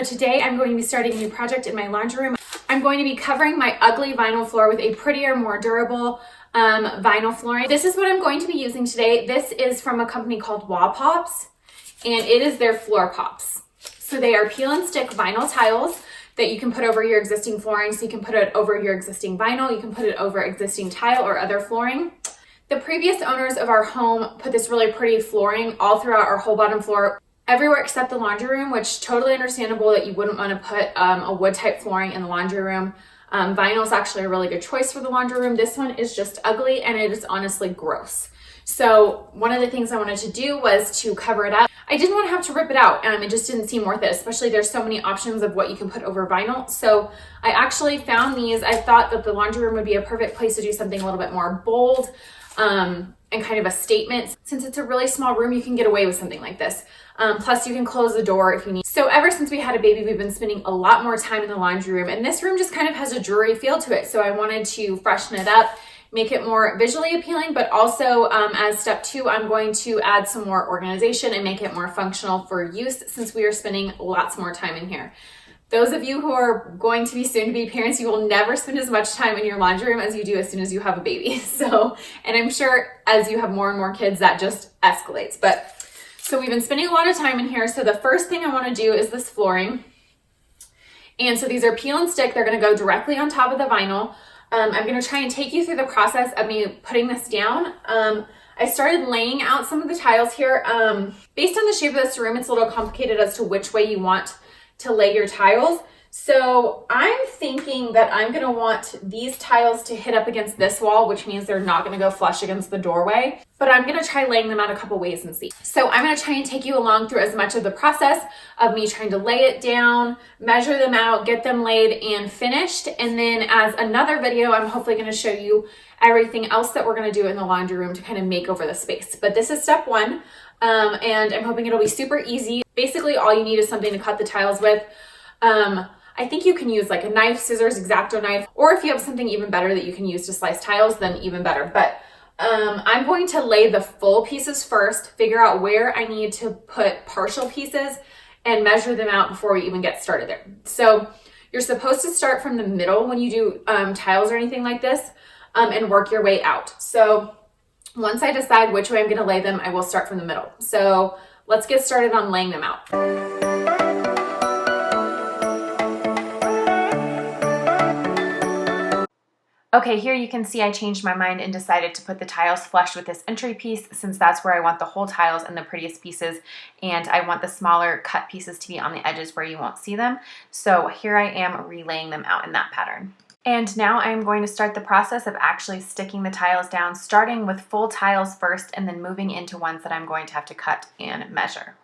So today I'm going to be starting a new project in my laundry room. I'm going to be covering my ugly vinyl floor with a prettier, more durable vinyl flooring. This is what I'm going to be using today. This is from a company called FloorPops, and it is their FloorPops. So they are peel and stick vinyl tiles that you can put over your existing flooring. So you can put it over your existing vinyl, you can put it over existing tile or other flooring. The previous owners of our home put this really pretty flooring all throughout our whole bottom floor, everywhere except the laundry room, which totally understandable that you wouldn't want to put a wood type flooring in the laundry room. Vinyl is actually a really good choice for the laundry room. This one is just ugly and it is honestly gross. So one of the things I wanted to do was to cover it up. I didn't want to have to rip it out. It just didn't seem worth it, especially there's so many options of what you can put over vinyl. So I actually found these. I thought that the laundry room would be a perfect place to do something a little bit more bold and kind of a statement. Since it's a really small room, you can get away with something like this. Plus you can close the door if you need. So ever since we had a baby, we've been spending a lot more time in the laundry room, and this room just kind of has a dreary feel to it. So I wanted to freshen it up, make it more visually appealing, but also as step 2, I'm going to add some more organization and make it more functional for use since we are spending lots more time in here. Those of you who are going to be soon to be parents, you will never spend as much time in your laundry room as you do as soon as you have a baby. So, and I'm sure as you have more and more kids, that just escalates. So we've been spending a lot of time in here. So the first thing I want to do is this flooring. And so these are peel and stick. They're going to go directly on top of the vinyl. I'm going to try and take you through the process of me putting this down. I started laying out some of the tiles here. Based on the shape of this room, it's a little complicated as to which way you want to lay your tiles. So I'm thinking that I'm going to want these tiles to hit up against this wall, which means they're not going to go flush against the doorway, but I'm going to try laying them out a couple ways and see. So I'm going to try and take you along through as much of the process of me trying to lay it down, measure them out, get them laid and finished. And then as another video, I'm hopefully going to show you everything else that we're going to do in the laundry room to kind of make over the space. But this is step 1. And I'm hoping it'll be super easy. Basically, all you need is something to cut the tiles with. I think you can use like a knife, scissors, exactoknife, or if you have something even better that you can use to slice tiles, then even better. But I'm going to lay the full pieces first, figure out where I need to put partial pieces, and measure them out before we even get started there. So you're supposed to start from the middle when you do tiles or anything like this, and work your way out. So once I decide which way I'm going to lay them, I will start from the middle. So let's get started on laying them out. Okay, here you can see I changed my mind and decided to put the tiles flush with this entry piece since that's where I want the whole tiles and the prettiest pieces, and I want the smaller cut pieces to be on the edges where you won't see them. So here I am relaying them out in that pattern. And now I'm going to start the process of actually sticking the tiles down, starting with full tiles first and then moving into ones that I'm going to have to cut and measure.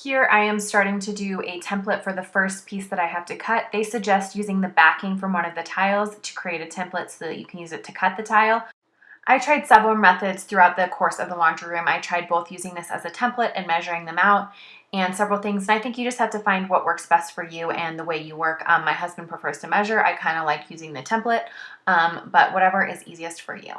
Here I am starting to do a template for the first piece that I have to cut. They suggest using the backing from one of the tiles to create a template so that you can use it to cut the tile. I tried several methods throughout the course of the laundry room. I tried both using this as a template and measuring them out and several things. And I think you just have to find what works best for you and the way you work. My husband prefers to measure. I kind of like using the template, but whatever is easiest for you.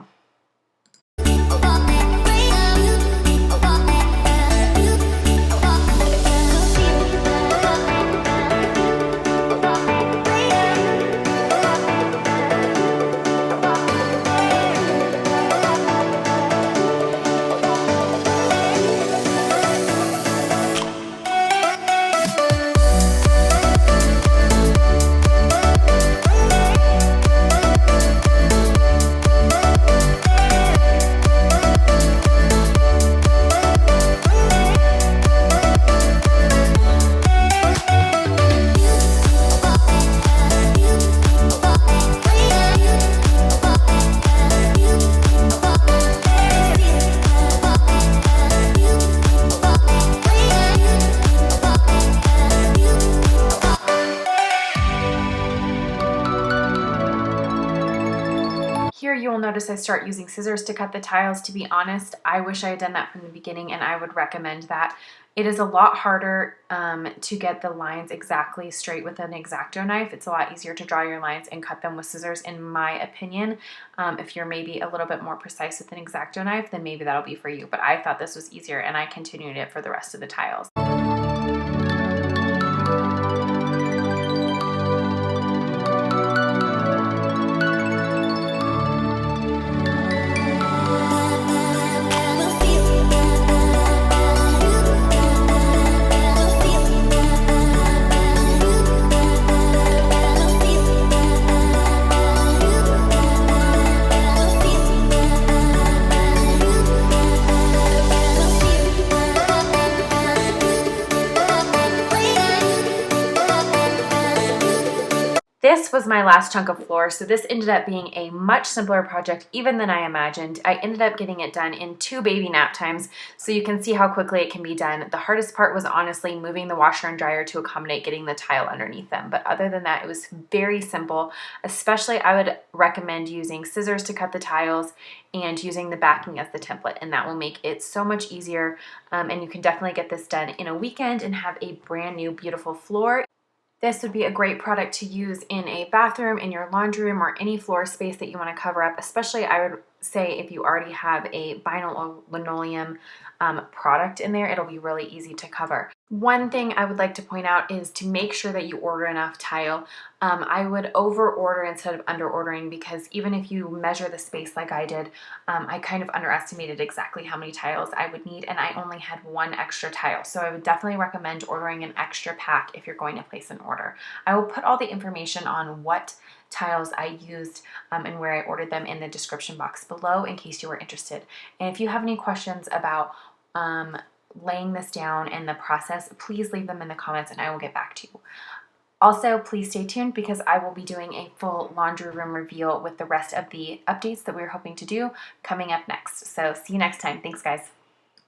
notice I start using scissors to cut the tiles. To be honest, I wish I had done that from the beginning, and I would recommend that. It is a lot harder to get the lines exactly straight with an X-Acto knife. It's a lot easier to draw your lines and cut them with scissors, in my opinion. If you're maybe a little bit more precise with an X-Acto knife, then maybe that'll be for you. But I thought this was easier, and I continued it for the rest of the tiles. This was my last chunk of floor, so this ended up being a much simpler project even than I imagined. I ended up getting it done in 2 baby nap times, so you can see how quickly it can be done. The hardest part was honestly moving the washer and dryer to accommodate getting the tile underneath them, but other than that, it was very simple. Especially, I would recommend using scissors to cut the tiles and using the backing as the template, and that will make it so much easier, and you can definitely get this done in a weekend and have a brand new beautiful floor. This would be a great product to use in a bathroom, in your laundry room, or any floor space that you want to cover up. Especially, I would say, if you already have a vinyl or linoleum product in there, it'll be really easy to cover. One thing I would like to point out is to make sure that you order enough tile. I would over order instead of under ordering, because even if you measure the space like I did, I kind of underestimated exactly how many tiles I would need, and I only had 1 extra tile. So I would definitely recommend ordering an extra pack if you're going to place an order. I will put all the information on what tiles I used and where I ordered them in the description box below in case you were interested. And if you have any questions about laying this down and the process, please leave them in the comments and I will get back to you. Also, please stay tuned because I will be doing a full laundry room reveal with the rest of the updates that we're hoping to do coming up next. So see you next time. Thanks, guys.